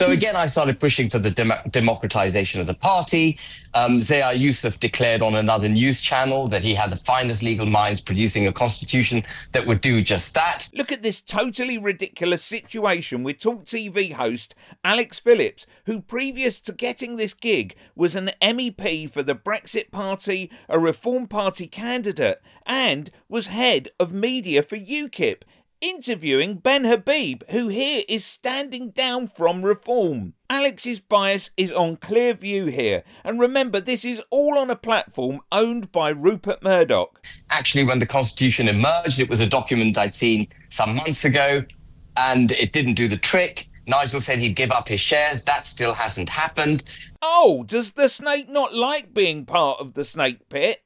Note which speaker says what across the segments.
Speaker 1: So again, I started pushing for the democratization of the party. Zia Yusuf declared on another news channel that he had the finest legal minds producing a constitution that would do just that.
Speaker 2: Look at this totally ridiculous situation with Talk TV host Alex Phillips, who previous to getting this gig was an MEP for the Brexit Party, a Reform Party candidate, and was head of media for UKIP, interviewing Ben Habib, who here is standing down from Reform. Alex's bias is on clear view here, and remember, this is all on a platform owned by Rupert Murdoch.
Speaker 1: Actually, when the Constitution emerged, it was a document I'd seen some months ago, and it didn't do the trick. Nigel said he'd give up his shares. That still hasn't happened.
Speaker 2: Oh, does the snake not like being part of the snake pit?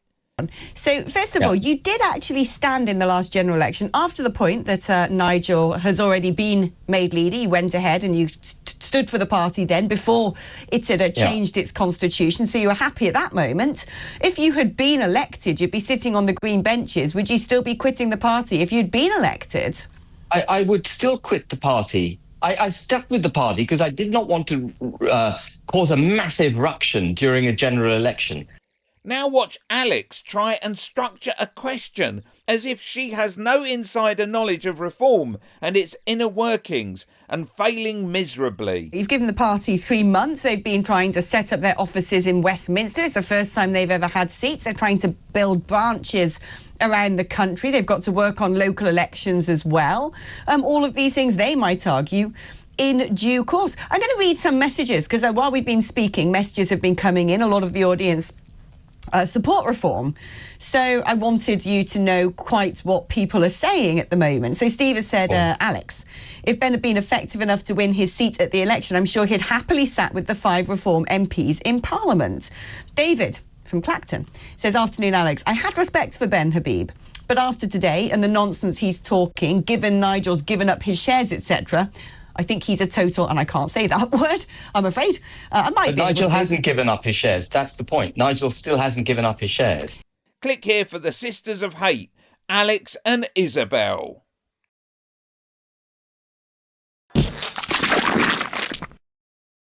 Speaker 3: So, first of all, you did actually stand in the last general election after the point that Nigel has already been made leader. You went ahead and you stood for the party then before it had changed its constitution. So you were happy at that moment. If you had been elected, you'd be sitting on the green benches. Would you still be quitting the party if you'd been elected?
Speaker 1: I would still quit the party. I stuck with the party because I did not want to cause a massive ruction during a general election.
Speaker 2: Now watch Alex try and structure a question as if she has no insider knowledge of Reform and its inner workings, and failing miserably.
Speaker 3: You've given the party 3 months. They've been trying to set up their offices in Westminster. It's the first time they've ever had seats. They're trying to build branches around the country. They've got to work on local elections as well. All of these things, they might argue, in due course. I'm going to read some messages because while we've been speaking, messages have been coming in. A lot of the audience support Reform. So I wanted you to know quite what people are saying at the moment. So Steve has said, Alex, if Ben had been effective enough to win his seat at the election, I'm sure he'd happily sat with the 5 Reform MPs in Parliament. David from Clacton says, afternoon, Alex. I had respect for Ben Habib, but after today and the nonsense he's talking, given Nigel's given up his shares, etc., I think he's a total, and I can't say that word, I'm afraid.
Speaker 1: But Nigel hasn't given up his shares. That's the point. Nigel still hasn't given up his shares.
Speaker 2: Click here for the Sisters of Hate, Alex and Isabel.